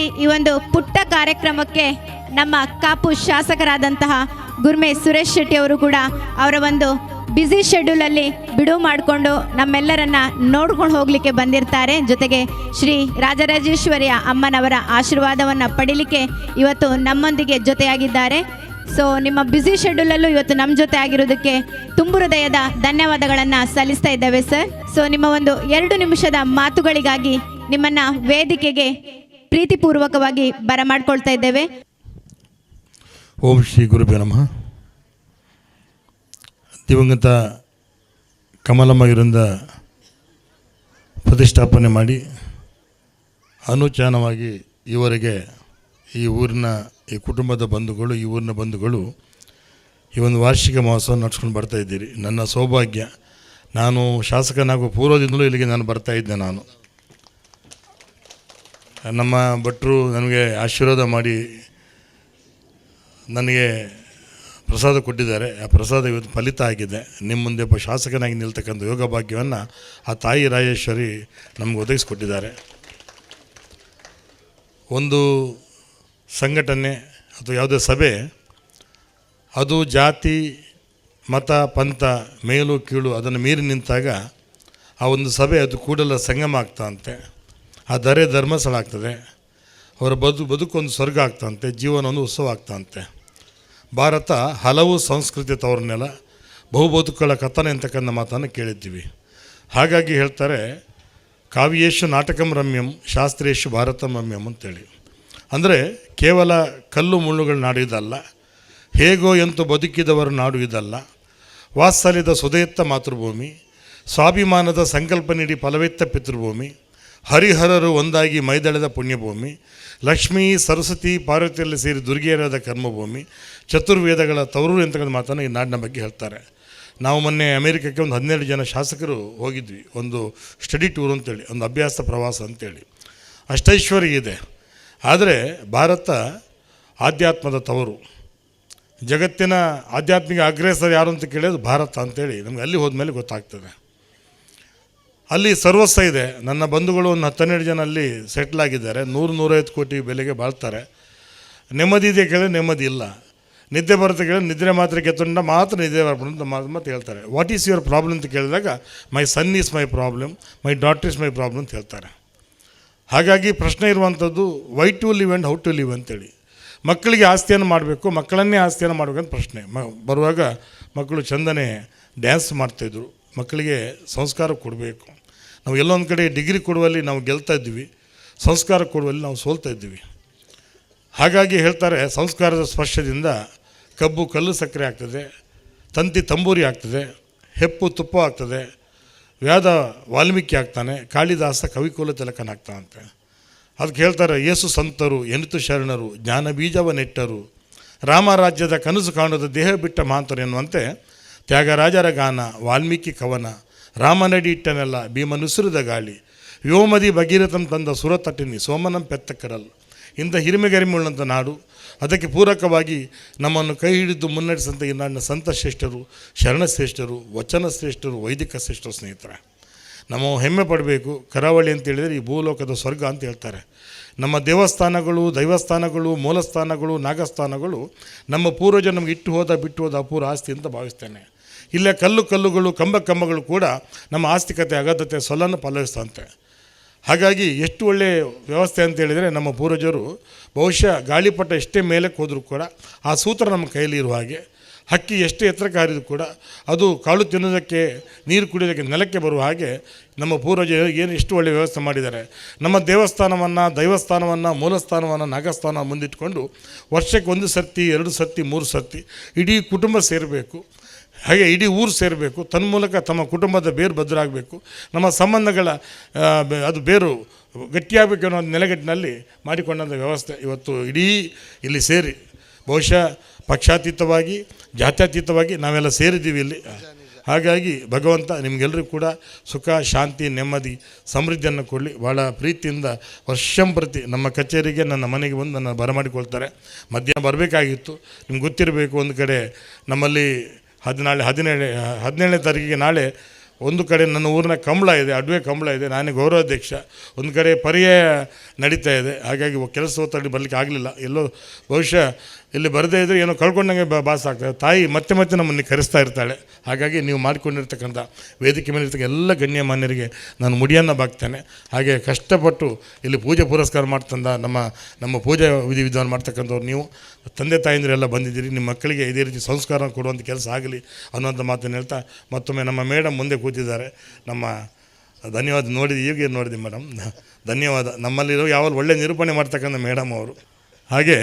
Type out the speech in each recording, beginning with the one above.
ಈ ಒಂದು ಪುಟ್ಟ ಕಾರ್ಯಕ್ರಮಕ್ಕೆ ನಮ್ಮ ಕಾಪು ಶಾಸಕರಾದಂತಹ ಗುರ್ಮೆ ಸುರೇಶ್ ಶೆಟ್ಟಿ ಅವರು ಕೂಡ ಅವರ ಒಂದು ಬ್ಯುಸಿ ಶೆಡ್ಯೂಲಲ್ಲಿ ಬಿಡುವು ಮಾಡಿಕೊಂಡು ನಮ್ಮೆಲ್ಲರನ್ನ ನೋಡ್ಕೊಂಡು ಹೋಗಲಿಕ್ಕೆ ಬಂದಿರ್ತಾರೆ. ಜೊತೆಗೆ ಶ್ರೀ ರಾಜರಾಜೇಶ್ವರಿಯ ಅಮ್ಮನವರ ಆಶೀರ್ವಾದವನ್ನು ಪಡೀಲಿಕ್ಕೆ ಇವತ್ತು ನಮ್ಮೊಂದಿಗೆ ಜೊತೆಯಾಗಿದ್ದಾರೆ. ಸೊ ನಿಮ್ಮ ಬ್ಯುಸಿ ಶೆಡ್ಯೂಲಲ್ಲೂ ಇವತ್ತು ನಮ್ಮ ಜೊತೆ ಆಗಿರೋದಕ್ಕೆ ತುಂಬು ಹೃದಯದ ಧನ್ಯವಾದಗಳನ್ನು ಸಲ್ಲಿಸ್ತಾ ಇದ್ದೇವೆ ಸರ್. ಸೊ ನಿಮ್ಮ ಒಂದು 2 ನಿಮಿಷದ ಮಾತುಗಳಿಗಾಗಿ ನಿಮ್ಮನ್ನ ವೇದಿಕೆಗೆ ಪ್ರೀತಿಪೂರ್ವಕವಾಗಿ ಬರಮಾಡ್ಕೊಳ್ತಾ ಇದ್ದೇವೆ. ಓಂ ಶ್ರೀ ಗುರುಭ್ಯೋ ನಮಃ. ದಿವಂಗತ ಕಮಲಮ್ಮಗಿರಿಂದ ಪ್ರತಿಷ್ಠಾಪನೆ ಮಾಡಿ ಅನುಚಾನವಾಗಿ ಈವರೆಗೆ ಈ ಊರಿನ ಈ ಕುಟುಂಬದ ಬಂಧುಗಳು, ಈ ಊರಿನ ಬಂಧುಗಳು ಈ ಒಂದು ವಾರ್ಷಿಕ ಮಹೋತ್ಸವ ನಡೆಸ್ಕೊಂಡು ಬರ್ತಾಯಿದ್ದೀರಿ. ನನ್ನ ಸೌಭಾಗ್ಯ. ನಾನು ಶಾಸಕನಾಗುವ ಪೂರ್ವದಿಂದಲೂ ಇಲ್ಲಿಗೆ ನಾನು ಬರ್ತಾಯಿದ್ದೆ. ನಾನು ನಮ್ಮ ಭಟ್ರು ನನಗೆ ಆಶೀರ್ವಾದ ಮಾಡಿ ನನಗೆ ಪ್ರಸಾದ ಕೊಟ್ಟಿದ್ದಾರೆ. ಆ ಪ್ರಸಾದ ಇವತ್ತು ಫಲಿತ ಆಗಿದೆ. ನಿಮ್ಮ ಮುಂದೆ ಒಬ್ಬ ಶಾಸಕನಾಗಿ ನಿಲ್ತಕ್ಕಂಥ ಯೋಗ ಭಾಗ್ಯವನ್ನು ಆ ತಾಯಿ ರಾಜೇಶ್ವರಿ ನಮಗೆ ಒದಗಿಸ್ಕೊಟ್ಟಿದ್ದಾರೆ. ಒಂದು ಸಂಘಟನೆ ಅಥವಾ ಯಾವುದೇ ಸಭೆ ಅದು ಜಾತಿ ಮತ ಪಂಥ ಮೇಲು ಕೀಳು ಅದನ್ನು ಮೀರಿ ನಿಂತಾಗ ಆ ಒಂದು ಸಭೆ ಅದು ಕೂಡಲ ಸಂಗಮ ಆಗ್ತಂತೆ. ಆ ದರೆ ಧರ್ಮಸ್ಥಳ ಆಗ್ತದೆ. ಅವರ ಬದುಕೊಂದು ಸ್ವರ್ಗ ಆಗ್ತಂತೆ. ಜೀವನ ಒಂದು ಉತ್ಸವ ಆಗ್ತಂತೆ. ಭಾರತ ಹಲವು ಸಂಸ್ಕೃತಿ ತವರನ್ನೆಲ್ಲ ಬಹುಬದುಕುಗಳ ಕಥನ ಅಂತಕ್ಕಂಥ ಮಾತನ್ನು ಕೇಳಿದ್ದೀವಿ. ಹಾಗಾಗಿ ಹೇಳ್ತಾರೆ, ಕಾವ್ಯೇಶು ನಾಟಕಂ ರಮ್ಯಂ ಶಾಸ್ತ್ರೇಶು ಭಾರತಂ ರಮ್ಯಂ ಅಂತೇಳಿ. ಅಂದರೆ ಕೇವಲ ಕಲ್ಲು ಮುಳ್ಳುಗಳ ನಾಡು ಇದಲ್ಲ, ಹೇಗೋ ಎಂತೂ ಬದುಕಿದವರ ನಾಡು ಇದಲ್ಲ, ವಾತ್ಸಲ್ಯದ ಸುದೆಯತ್ತ ಮಾತೃಭೂಮಿ, ಸ್ವಾಭಿಮಾನದ ಸಂಕಲ್ಪ ನೀಡಿ ಫಲವೆತ್ತ ಪಿತೃಭೂಮಿ, ಹರಿಹರರು ಒಂದಾಗಿ ಮೈದಳೆದ ಪುಣ್ಯಭೂಮಿ, ಲಕ್ಷ್ಮೀ ಸರಸ್ವತಿ ಪಾರ್ವತಿಯಲ್ಲಿ ಸೇರಿ ದುರ್ಗೆಯರಾದ ಕರ್ಮಭೂಮಿ, ಚತುರ್ವೇದಗಳ ತವರು ಅಂತಕ್ಕಂಥ ಮಾತನ್ನು ಈ ನಾಡಿನ ಬಗ್ಗೆ ಹೇಳ್ತಾರೆ. ನಾವು ಮೊನ್ನೆ ಅಮೇರಿಕಕ್ಕೆ ಒಂದು 12 ಜನ ಶಾಸಕರು ಹೋಗಿದ್ವಿ. ಒಂದು ಸ್ಟಡಿ ಟೂರ್ ಅಂತೇಳಿ, ಒಂದು ಅಭ್ಯಾಸ ಪ್ರವಾಸ ಅಂತೇಳಿ. ಅಷ್ಟೈಶ್ವರ್ಯ ಇದೆ. ಆದರೆ ಭಾರತ ಆಧ್ಯಾತ್ಮದ ತವರು. ಜಗತ್ತಿನ ಆಧ್ಯಾತ್ಮಿಕ ಅಗ್ರೇಸರ ಯಾರು ಅಂತ ಕೇಳಿದ್ರು ಭಾರತ ಅಂತೇಳಿ ನಮಗೆ ಅಲ್ಲಿ ಹೋದ್ಮೇಲೆ ಗೊತ್ತಾಗ್ತದೆ. ಅಲ್ಲಿ ಸರ್ವಸ್ವ ಇದೆ. ನನ್ನ ಬಂಧುಗಳು ಒಂದು 12 ಜನ ಅಲ್ಲಿ ಸೆಟ್ಲ್ ಆಗಿದ್ದಾರೆ. 100-150 ಕೋಟಿ ಬೆಲೆಗೆ ಬಾಳ್ತಾರೆ. ನೆಮ್ಮದಿ ಇದೆ ಕೇಳಿದ್ರೆ ನೆಮ್ಮದಿ ಇಲ್ಲ. ನಿದ್ದೆ ಬರುತ್ತೆ ಕೇಳಿದ್ರೆ ನಿದ್ರೆ ಮಾತ್ರ ಕೆತ್ತೊಂಡ ಮಾತ್ರ ನಿದ್ದೆ ಬರ್ಬೋದು ಮಾತು ಹೇಳ್ತಾರೆ. ವಾಟ್ ಈಸ್ ಯುವರ್ ಪ್ರಾಬ್ಲಮ್ ಅಂತ ಕೇಳಿದಾಗ my son is my problem, my daughter is my problem ಅಂತ ಹೇಳ್ತಾರೆ. ಹಾಗಾಗಿ ಪ್ರಶ್ನೆ ಇರುವಂಥದ್ದು why to live and how to live ಅಂತೇಳಿ. ಮಕ್ಕಳಿಗೆ ಆಸ್ತಿಯನ್ನು ಮಾಡಬೇಕು, ಮಕ್ಕಳನ್ನೇ ಆಸ್ತಿಯನ್ನು ಮಾಡಬೇಕಂತ ಪ್ರಶ್ನೆ. ಬರುವಾಗ ಮಕ್ಕಳು ಚಂದನೆ ಡ್ಯಾನ್ಸ್ ಮಾಡ್ತಾಯಿದ್ರು. ಮಕ್ಕಳಿಗೆ ಸಂಸ್ಕಾರ ಕೊಡಬೇಕು. ನಾವು ಎಲ್ಲೊಂದು ಕಡೆ ಡಿಗ್ರಿ ಕೊಡುವಲ್ಲಿ ನಾವು ಗೆಲ್ತಾ ಇದ್ವಿ, ಸಂಸ್ಕಾರ ಕೊಡುವಲ್ಲಿ ನಾವು ಸೋಲ್ತಾ ಇದ್ವಿ. ಹಾಗಾಗಿ ಹೇಳ್ತಾರೆ, ಸಂಸ್ಕಾರದ ಸ್ಪರ್ಶದಿಂದ ಕಬ್ಬು ಕಲ್ಲು ಸಕ್ಕರೆ ಆಗ್ತದೆ, ತಂತಿ ತಂಬೂರಿ ಆಗ್ತದೆ, ಹೆಪ್ಪು ತುಪ್ಪ ಆಗ್ತದೆ, ವ್ಯಾದ ವಾಲ್ಮೀಕಿ ಆಗ್ತಾನೆ, ಕಾಳಿದಾಸ ಕವಿಕುಲ ತಿಲಕನಾಗ್ತಾನಂತೆ. ಅದಕ್ಕೆ ಹೇಳ್ತಾರೆ, ಯೇಸು ಸಂತರು ಎನಿತು ಶರಣರು ಜ್ಞಾನ ಬೀಜವ ನೆಟ್ಟರು, ರಾಮರಾಜ್ಯದ ಕನಸು ಕಾಣೋದು ದೇಹ ಬಿಟ್ಟ ಮಹಾಂತರು ಎನ್ನುವಂತೆ ತ್ಯಾಗರಾಜರ ಗಾನ, ವಾಲ್ಮೀಕಿ ಕವನ, ರಾಮನಡಿ ಇಟ್ಟನೆಲ್ಲ ಭೀಮನುಸುರಿದ ಗಾಳಿ, ವ್ಯೋಮದಿ ಭಗೀರಥಂ ತಂದ ಸುರತಟ್ಟಿನಿ ಸೋಮನಂ ಪೆತ್ತಕ್ಕರಲ್. ಇಂಥ ಹಿರಿಮೆಗರಿಮೆಯುಳ್ಳಂಥ ನಾಡು. ಅದಕ್ಕೆ ಪೂರಕವಾಗಿ ನಮ್ಮನ್ನು ಕೈ ಹಿಡಿದು ಮುನ್ನಡೆಸಂಥ ಈ ನಾಡಿನ ಸಂತ ಶ್ರೇಷ್ಠರು, ಶರಣಶ್ರೇಷ್ಠರು, ವಚನ ಶ್ರೇಷ್ಠರು, ವೈದಿಕ ಶ್ರೇಷ್ಠರು ಸ್ನೇಹಿತರೆ. ನಾವು ಹೆಮ್ಮೆ ಪಡಬೇಕು. ಕರಾವಳಿ ಅಂತೇಳಿದರೆ ಈ ಭೂಲೋಕದ ಸ್ವರ್ಗ ಅಂತ ಹೇಳ್ತಾರೆ. ನಮ್ಮ ದೇವಸ್ಥಾನಗಳು, ದೈವಸ್ಥಾನಗಳು, ಮೂಲಸ್ಥಾನಗಳು, ನಾಗಸ್ಥಾನಗಳು ನಮ್ಮ ಪೂರ್ವಜರು ನಮಗೆ ಇಟ್ಟು ಹೋದ ಬಿಟ್ಟು ಹೋದ ಅಪೂರ್ವ ಆಸ್ತಿ ಅಂತ ಭಾವಿಸ್ತೇನೆ. ಇಲ್ಲೇ ಕಲ್ಲುಗಳು ಕಂಬಗಳು ಕೂಡ ನಮ್ಮ ಆಸ್ತಿಕತೆ ಅಗಾಧತೆ ಸೊಲ್ಲನ್ನು ಫಲವಿಸ್ತಂತೆ. ಹಾಗಾಗಿ ಎಷ್ಟು ಒಳ್ಳೆಯ ವ್ಯವಸ್ಥೆ ಅಂತೇಳಿದರೆ ನಮ್ಮ ಪೂರ್ವಜರು ಬಹುಶಃ ಗಾಳಿಪಟ ಎಷ್ಟೇ ಮೇಲಕ್ಕೆ ಹೋದರೂ ಕೂಡ ಆ ಸೂತ್ರ ನಮ್ಮ ಕೈಯಲ್ಲಿ ಇರುವ ಹಾಗೆ, ಹಕ್ಕಿ ಎಷ್ಟೇ ಎತ್ತರಕ್ಕೆ ಹಾರಿದರೂ ಕೂಡ ಅದು ಕಾಳು ತಿನ್ನೋದಕ್ಕೆ ನೀರು ಕುಡಿಯೋದಕ್ಕೆ ನೆಲಕ್ಕೆ ಬರುವ ಹಾಗೆ ನಮ್ಮ ಪೂರ್ವಜರು ಏನು ಎಷ್ಟು ಒಳ್ಳೆಯ ವ್ಯವಸ್ಥೆ ಮಾಡಿದ್ದಾರೆ. ನಮ್ಮ ದೇವಸ್ಥಾನವನ್ನು, ದೈವಸ್ಥಾನವನ್ನು, ಮೂಲಸ್ಥಾನವನ್ನು, ನಾಗಸ್ಥಾನ ಮುಂದಿಟ್ಕೊಂಡು ವರ್ಷಕ್ಕೆ 1 ಸರ್ತಿ 2 ಸರ್ತಿ 3 ಸರ್ತಿ ಇಡೀ ಕುಟುಂಬ ಸೇರಬೇಕು. ಹಾಗೆ ಇಡೀ ಊರು ಸೇರಬೇಕು. ತನ್ಮೂಲಕ ತಮ್ಮ ಕುಟುಂಬದ ಬೇರು ಭದ್ರಾಗಬೇಕು. ನಮ್ಮ ಸಂಬಂಧಗಳ ಅದು ಬೇರು ಗಟ್ಟಿಯಾಗಬೇಕು ಅನ್ನೋ ನೆಲೆಗಟ್ಟಿನಲ್ಲಿ ಮಾಡಿಕೊಂಡಂಥ ವ್ಯವಸ್ಥೆ ಇವತ್ತು ಇಡೀ ಇಲ್ಲಿ ಸೇರಿ ಬಹುಶಃ ಪಕ್ಷಾತೀತವಾಗಿ ಜಾತ್ಯತೀತವಾಗಿ ನಾವೆಲ್ಲ ಸೇರಿದ್ದೀವಿ ಇಲ್ಲಿ. ಹಾಗಾಗಿ ಭಗವಂತ ನಿಮಗೆಲ್ಲರಿಗೂ ಕೂಡ ಸುಖ, ಶಾಂತಿ, ನೆಮ್ಮದಿ, ಸಮೃದ್ಧಿಯನ್ನು ಕೊಡಲಿ. ಭಾಳ ಪ್ರೀತಿಯಿಂದ ವರ್ಷಂಪ್ರತಿ ನಮ್ಮ ಕಚೇರಿಗೆ, ನನ್ನ ಮನೆಗೆ ಬಂದು ನನ್ನ ಬರಮಾಡಿಕೊಳ್ತಾರೆ. ಮಧ್ಯಾಹ್ನ ಬರಬೇಕಾಗಿತ್ತು. ನಿಮ್ಗೆ ಗೊತ್ತಿರಬೇಕು, ಒಂದು ಕಡೆ ನಮ್ಮಲ್ಲಿ 17ನೇ ತಾರೀಕಿಗೆ ನಾಳೆ ಒಂದು ಕಡೆ ನನ್ನ ಊರಿನ ಕಂಬಳ ಇದೆ, ಅಡುವೆ ಕಂಬಳ ಇದೆ, ನಾನೇ ಗೌರವಾಧ್ಯಕ್ಷ. ಒಂದು ಕಡೆ ಪರ್ಯಾಯ ನಡೀತಾ ಇದೆ, ಹಾಗಾಗಿ ಕೆಲಸ ಒತ್ತಡ ಬರಲಿಕ್ಕೆ ಆಗಲಿಲ್ಲ. ಎಲ್ಲೋ ಬಹುಶಃ ಇಲ್ಲಿ ಬರದೇ ಇದ್ದರೆ ಏನೋ ಕಳ್ಕೊಂಡಂಗೆ ಭಾಸ ಆಗ್ತದೆ. ತಾಯಿ ಮತ್ತೆ ಮತ್ತೆ ನಮ್ಮನ್ನು ಕರೆಸ್ತಾ ಇರ್ತಾಳೆ. ಹಾಗಾಗಿ ನೀವು ಮಾಡಿಕೊಂಡಿರ್ತಕ್ಕಂಥ ವೇದಿಕೆ ಮೇಲೆ ಇರ್ತಕ್ಕ ಎಲ್ಲ ಗಣ್ಯಮಾನ್ಯರಿಗೆ ನಾನು ಮುಡಿಯನ್ನು ಬಾಗ್ತೇನೆ. ಹಾಗೆ ಕಷ್ಟಪಟ್ಟು ಇಲ್ಲಿ ಪೂಜೆ ಪುರಸ್ಕಾರ ಮಾಡ್ತಂದ ನಮ್ಮ ಪೂಜೆ ವಿಧಾನ ಮಾಡ್ತಕ್ಕಂಥವ್ರು ನೀವು ತಂದೆ ತಾಯಿಂದರೆಲ್ಲ ಬಂದಿದ್ದೀರಿ. ನಿಮ್ಮ ಮಕ್ಕಳಿಗೆ ಇದೇ ರೀತಿ ಸಂಸ್ಕಾರ ಕೊಡುವಂಥ ಕೆಲಸ ಆಗಲಿ ಅನ್ನೋಂಥ ಮಾತನ್ನು ಹೇಳ್ತಾ ಮತ್ತೊಮ್ಮೆ ನಮ್ಮ ಮೇಡಮ್ ಮುಂದೆ ಕೂತಿದ್ದಾರೆ. ನಮ್ಮ ಧನ್ಯವಾದ. ಈಗ ನೋಡಿದೆ ಮೇಡಮ್, ಧನ್ಯವಾದ. ನಮ್ಮಲ್ಲಿರೋ ಯಾವಾಗ ಒಳ್ಳೆ ನಿರೂಪಣೆ ಮಾಡ್ತಕ್ಕಂಥ ಮೇಡಮ್ ಅವರು. ಹಾಗೆ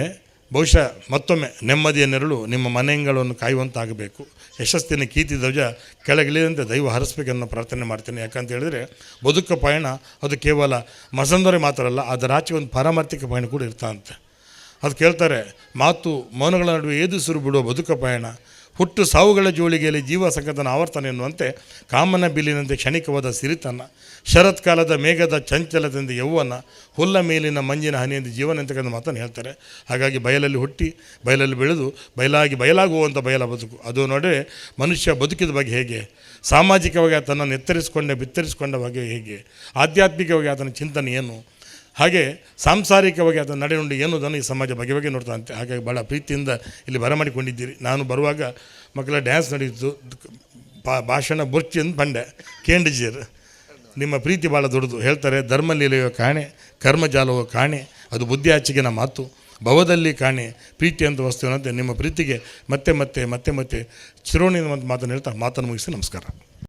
ಬಹುಶಃ ಮತ್ತೊಮ್ಮೆ ನೆಮ್ಮದಿಯ ನೆರಳು ನಿಮ್ಮ ಮನೆಗಳನ್ನು ಕಾಯುವಂತಾಗಬೇಕು. ಯಶಸ್ಸಿನ ಕೀರ್ತಿ ಧ್ವಜ ಕೆಳಗಿಳಿದಂತೆ ದೈವ ಹರಿಸ್ಬೇಕನ್ನೋ ಪ್ರಾರ್ಥನೆ ಮಾಡ್ತೇನೆ. ಯಾಕಂತ ಹೇಳಿದರೆ ಬದುಕ ಪಯಣ ಅದು ಕೇವಲ ಮಸಂದೊರೆ ಮಾತ್ರ ಅಲ್ಲ, ಅದರ ಆಚೆ ಒಂದು ಪಾರಮಾರ್ಥಿಕ ಪಯಣ ಕೂಡ ಇರ್ತಾಂತೆ. ಅದು ಕೇಳ್ತಾರೆ, ಮಾತು ಮೌನಗಳ ನಡುವೆ ಏದುಸಿರು ಬಿಡುವ ಬದುಕ ಪಯಣ, ಹುಟ್ಟು ಸಾವುಗಳ ಜೋಳಿಗೆಯಲ್ಲಿ ಜೀವ ಸಂಕತನ ಆವರ್ತನ ಎನ್ನುವಂತೆ ಕಾಮನ ಬಿಲ್ಲಿನಂತೆ ಕ್ಷಣಿಕವಾದ ಸಿರಿತನ, ಶರತ್ಕಾಲದ ಮೇಘದ ಚಂಚಲದಿಂದ ಯೌವನ, ಹುಲ್ಲ ಮೇಲಿನ ಮಂಜಿನ ಹನಿಯಿಂದ ಜೀವನ ಅಂತಕ್ಕಂಥ ಮಾತನ್ನು ಹೇಳ್ತಾರೆ. ಹಾಗಾಗಿ ಬಯಲಲ್ಲಿ ಹುಟ್ಟಿ ಬಯಲಲ್ಲಿ ಬೆಳೆದು ಬಯಲಾಗುವಂಥ ಬಯಲ ಬದುಕು ಅದು ನೋಡೇ ಮನುಷ್ಯ ಬದುಕಿದ ಬಗ್ಗೆ ಹೇಗೆ, ಸಾಮಾಜಿಕವಾಗಿ ಆತನನ್ನು ಬಿತ್ತರಿಸಿಕೊಂಡ ಬಗ್ಗೆ ಹೇಗೆ, ಆಧ್ಯಾತ್ಮಿಕವಾಗಿ ಆತನ ಚಿಂತನೆ ಏನು, ಹಾಗೆ ಸಾಂಸಾರಿಕವಾಗಿ ಅದನ್ನು ನಡೆನುಂಡು ಏನೋದನ್ನು ಈ ಸಮಾಜ ಬಗೆ ನೋಡ್ತಾಂತೆ. ಹಾಗಾಗಿ ಭಾಳ ಪ್ರೀತಿಯಿಂದ ಇಲ್ಲಿ ಬರಮಾಡಿಕೊಂಡಿದ್ದೀರಿ. ನಾನು ಬರುವಾಗ ಮಕ್ಕಳ ಡ್ಯಾನ್ಸ್ ನಡೀತು, ಭಾಷಣ ಬುರ್ಚಿ ಅಂತ ಬಂಡೆ ಕೇಂಡಿಜೀರ್. ನಿಮ್ಮ ಪ್ರೀತಿ ಭಾಳ ದೊಡ್ಡದು. ಹೇಳ್ತಾರೆ, ಧರ್ಮಲೀಲೆಯೋ ಕಾಣೆ, ಕರ್ಮಜಾಲವೋ ಕಾಣೆ, ಅದು ಬುದ್ಧಿ ಆಚೆಗಿನ ಮಾತು, ಭವದಲ್ಲಿ ಕಾಣೆ ಪ್ರೀತಿ ಅಂತ ವಸ್ತುವಿನಂತೆ ನಿಮ್ಮ ಪ್ರೀತಿಗೆ ಮತ್ತೆ ಮತ್ತೆ ಮತ್ತೆ ಮತ್ತೆ ಚಿರೋಣಿ ಮಾತನ್ನು ಹೇಳ್ತಾ ಮಾತನ್ನು ಮುಗಿಸಿ ನಮಸ್ಕಾರ.